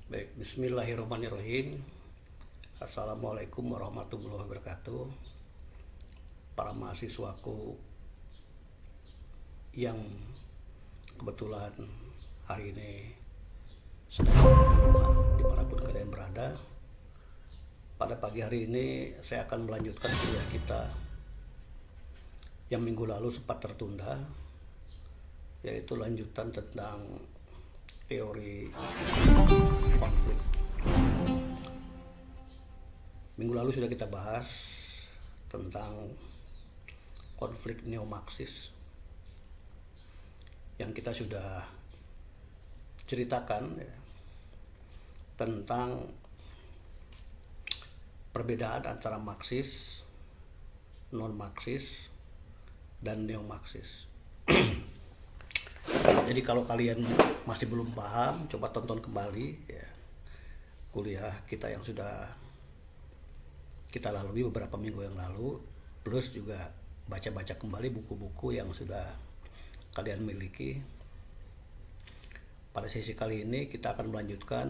Baik, bismillahirrahmanirrahim. Assalamualaikum warahmatullahi wabarakatuh. Para mahasiswaku yang kebetulan hari ini sedang berada di rumah, dimanapun kalian berada. Pada pagi hari ini saya akan melanjutkan kuliah kita yang minggu lalu sempat tertunda, yaitu lanjutan tentang teori konflik. Minggu lalu sudah kita bahas tentang konflik neo-Marxis yang kita sudah ceritakan ya, tentang perbedaan antara Marxis, non-Marxis, dan neo-Marxis. Jadi kalau kalian masih belum paham, coba tonton kembali ya, kuliah kita yang sudah kita lalui beberapa minggu yang lalu, plus juga baca-baca kembali buku-buku yang sudah kalian miliki. Pada sesi kali ini kita akan melanjutkan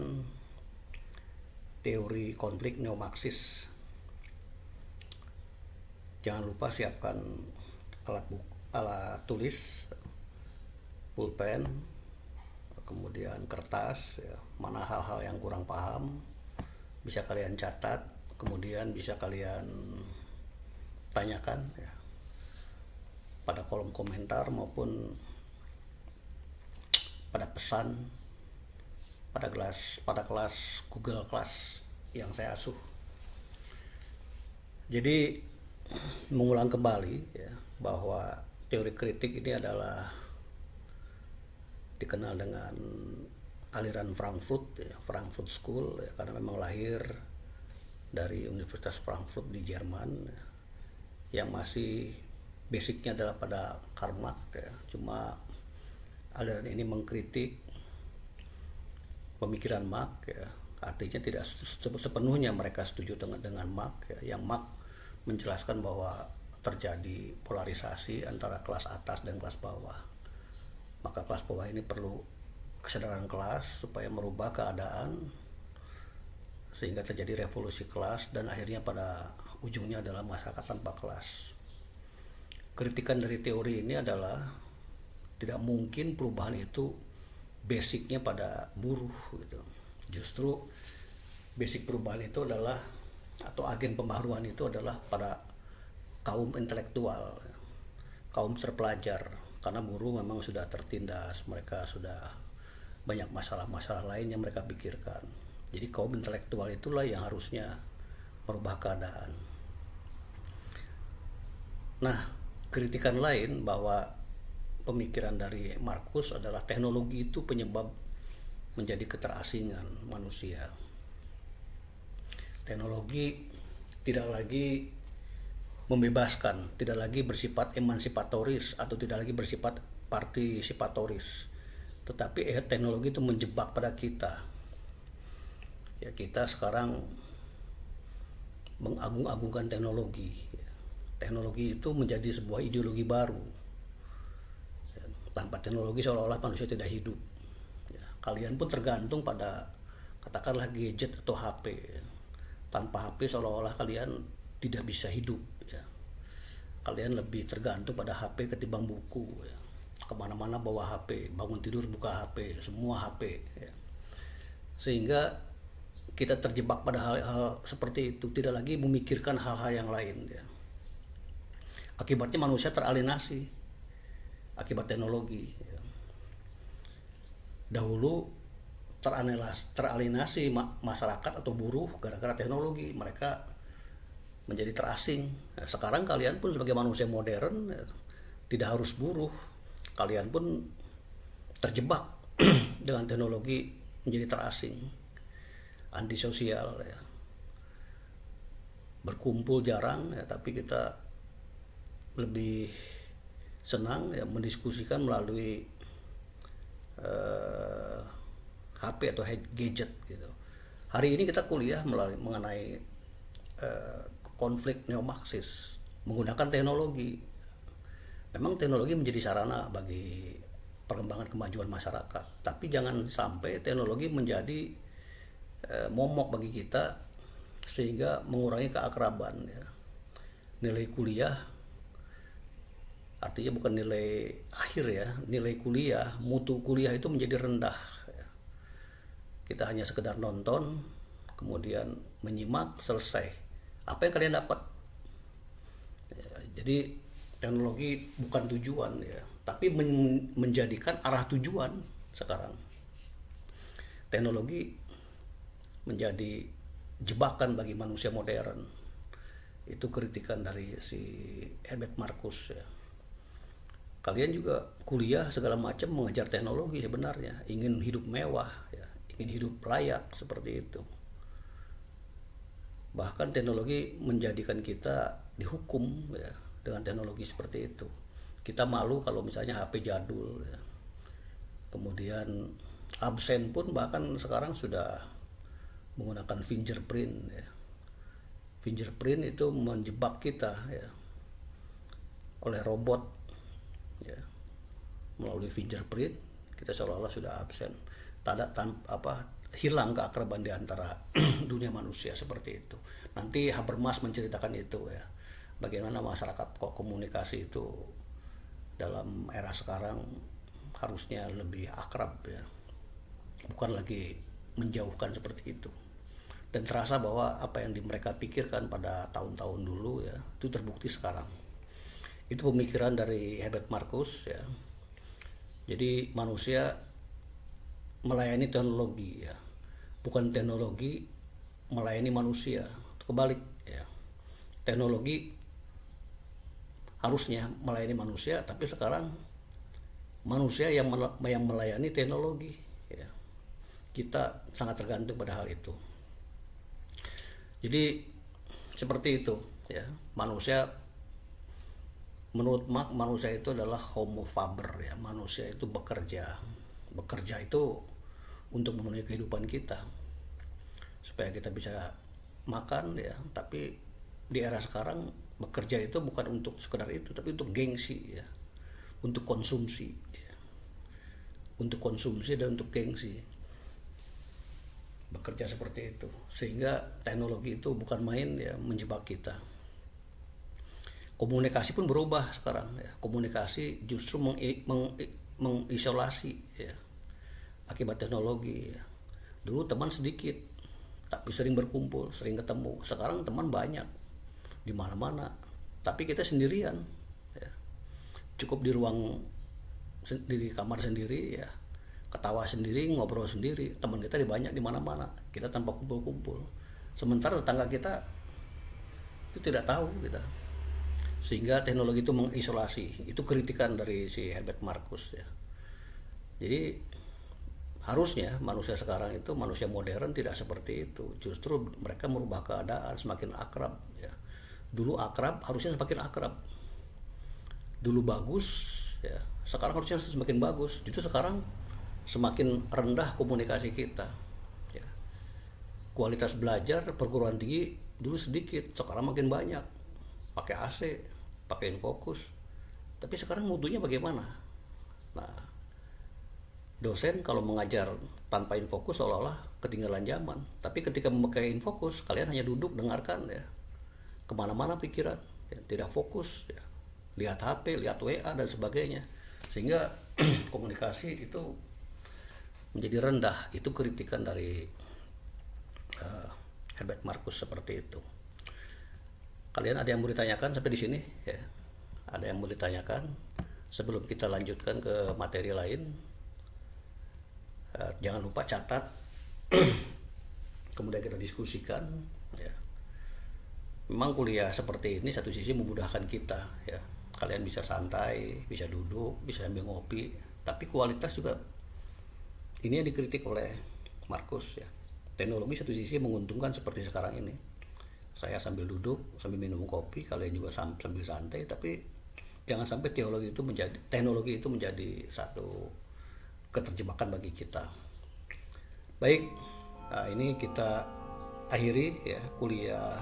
teori konflik neo-Marxis. Jangan lupa siapkan alat tulis, pulpen, kemudian kertas ya. Mana hal-hal yang kurang paham bisa kalian catat, kemudian bisa kalian tanyakan ya, pada kolom komentar maupun pada pesan pada kelas Google Class yang saya asuh. Jadi mengulang kembali ya, bahwa teori kritik ini adalah dikenal dengan aliran Frankfurt ya, Frankfurt School ya, karena memang lahir dari Universitas Frankfurt di Jerman ya, yang masih basicnya adalah pada Karl Marx ya. Cuma aliran ini mengkritik pemikiran Marx ya, artinya tidak sepenuhnya mereka setuju dengan Marx ya, yang Marx menjelaskan bahwa terjadi polarisasi antara kelas atas dan kelas bawah. Maka kelas bawah ini perlu kesadaran kelas supaya merubah keadaan sehingga terjadi revolusi kelas, dan akhirnya pada ujungnya adalah masyarakat tanpa kelas. Kritikan dari teori ini adalah tidak mungkin perubahan itu basicnya pada buruh gitu. Justru basic perubahan itu adalah, atau agen pembaharuan itu adalah pada kaum intelektual, kaum terpelajar, karena buruh memang sudah tertindas, mereka sudah banyak masalah-masalah lain yang mereka pikirkan. Jadi kaum intelektual itulah yang harusnya merubah keadaan. Nah, kritikan lain bahwa pemikiran dari Markus adalah teknologi itu penyebab menjadi keterasingan manusia. Teknologi tidak lagi membebaskan, tidak lagi bersifat emansipatoris atau tidak lagi bersifat partisipatoris, tetapi teknologi itu menjebak pada kita ya. Kita sekarang mengagung-agungkan teknologi ya. Teknologi itu menjadi sebuah ideologi baru ya. Tanpa teknologi seolah-olah manusia tidak hidup ya. Kalian pun tergantung pada katakanlah gadget atau HP ya. Tanpa HP seolah-olah kalian tidak bisa hidup ya. Kalian lebih tergantung pada HP ketimbang buku ya. Kemana-mana bawa HP, bangun tidur buka HP, semua HP ya. Sehingga kita terjebak pada hal-hal seperti itu, tidak lagi memikirkan hal-hal yang lain ya. Akibatnya manusia teralienasi akibat teknologi ya. Dahulu teralienasi masyarakat atau buruh gara-gara teknologi, mereka menjadi terasing. Nah, sekarang kalian pun sebagai manusia modern ya, tidak harus buruh, kalian pun terjebak dengan teknologi, menjadi terasing, antisosial ya. Berkumpul jarang ya, tapi kita lebih senang ya mendiskusikan melalui HP atau gadget gitu. Hari ini kita kuliah mengenai konflik neo-Marxis menggunakan teknologi. Memang teknologi menjadi sarana bagi perkembangan kemajuan masyarakat, tapi jangan sampai teknologi menjadi momok bagi kita, sehingga mengurangi keakraban ya. Nilai kuliah artinya bukan nilai akhir ya, nilai kuliah, mutu kuliah itu menjadi rendah ya. Kita hanya sekedar nonton, kemudian menyimak, selesai. Apa yang kalian dapat ya, jadi teknologi bukan tujuan ya, tapi menjadikan arah tujuan. Sekarang teknologi menjadi jebakan bagi manusia modern. Itu kritikan dari si Herbert Marcuse ya. Kalian juga kuliah segala macam mengejar teknologi sebenarnya, ingin hidup mewah ya, ingin hidup layak seperti itu. Bahkan teknologi menjadikan kita dihukum ya, dengan teknologi seperti itu. Kita malu kalau misalnya HP jadul ya. Kemudian absen pun bahkan sekarang sudah menggunakan fingerprint ya. Fingerprint itu menjebak kita ya, oleh robot ya. Melalui fingerprint kita seolah-olah sudah absen, hilang keakraban di antara dunia manusia seperti itu. Nanti Habermas menceritakan itu ya, bagaimana masyarakat kok komunikasi itu dalam era sekarang harusnya lebih akrab ya, bukan lagi menjauhkan seperti itu. Dan terasa bahwa apa yang mereka pikirkan pada tahun-tahun dulu ya, itu terbukti sekarang. Itu pemikiran dari Herbert Marcuse ya. Jadi manusia melayani teknologi ya, bukan teknologi melayani manusia. Kebalik ya, teknologi harusnya melayani manusia, tapi sekarang manusia yang melayani teknologi ya. Kita sangat tergantung pada hal itu. Jadi seperti itu ya, manusia menurut Marx, manusia itu adalah homo faber ya, manusia itu bekerja itu untuk memenuhi kehidupan kita supaya kita bisa makan ya. Tapi di era sekarang bekerja itu bukan untuk sekedar itu, tapi untuk gengsi ya, untuk konsumsi ya. Untuk konsumsi dan untuk gengsi bekerja seperti itu, sehingga teknologi itu bukan main ya, menjebak kita. Komunikasi pun berubah sekarang ya. Komunikasi justru mengisolasi ya, akibat teknologi ya. Dulu teman sedikit tapi sering berkumpul, sering ketemu. Sekarang teman banyak di mana-mana, tapi kita sendirian ya. Cukup di kamar sendiri ya, ketawa sendiri, ngobrol sendiri. Teman kita banyak di mana-mana, kita tanpa kumpul-kumpul. Sementara tetangga kita itu tidak tahu kita. Sehingga teknologi itu mengisolasi. Itu kritikan dari si Herbert Marcuse ya. Jadi harusnya manusia sekarang itu, manusia modern tidak seperti itu. Justru mereka merubah keadaan, semakin akrab ya. Dulu akrab, harusnya semakin akrab. Dulu bagus ya, sekarang harusnya semakin bagus. Justru sekarang semakin rendah komunikasi kita ya. Kualitas belajar perguruan tinggi dulu sedikit, sekarang makin banyak. Pakai AC, pakai infocus. Tapi sekarang mutunya bagaimana? Nah, dosen kalau mengajar tanpa infocus seolah-olah ketinggalan zaman. Tapi ketika memakai infocus, kalian hanya duduk dengarkan ya, kemana-mana pikiran ya, tidak fokus ya. Lihat HP, lihat WA dan sebagainya, sehingga komunikasi itu menjadi rendah. Itu kritikan dari Herbert Marcuse seperti itu. Kalian ada yang mau ditanyakan sampai di sini ya? Ada yang mau ditanyakan sebelum kita lanjutkan ke materi lain? Jangan lupa catat kemudian kita diskusikan ya. Memang kuliah seperti ini satu sisi memudahkan kita ya, kalian bisa santai, bisa duduk, bisa sambil ngopi, tapi kualitas juga ini yang dikritik oleh Marcuse ya. Teknologi satu sisi menguntungkan seperti sekarang ini, saya sambil duduk, sambil minum kopi, kalian juga sambil santai, tapi jangan sampai teknologi itu menjadi satu keterjebakan bagi kita. Baik, nah ini kita akhiri ya kuliah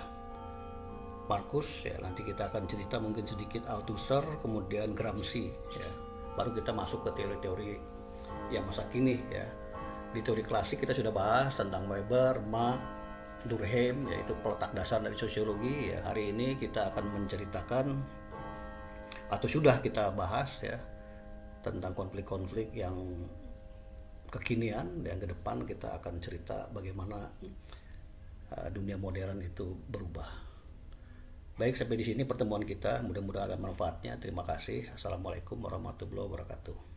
Marcuse ya. Nanti kita akan cerita mungkin sedikit Althusser, kemudian Gramsci ya. Baru kita masuk ke teori-teori yang masa kini ya, Di teori klasik kita sudah bahas tentang Weber, Marx, Durkheim, yaitu peletak dasar dari sosiologi. Ya, hari ini kita akan menceritakan atau sudah kita bahas ya tentang konflik-konflik yang kekinian, dan ke depan kita akan cerita bagaimana dunia modern itu berubah. Baik, sampai di sini pertemuan kita. Mudah-mudahan ada manfaatnya. Terima kasih. Assalamualaikum warahmatullahi wabarakatuh.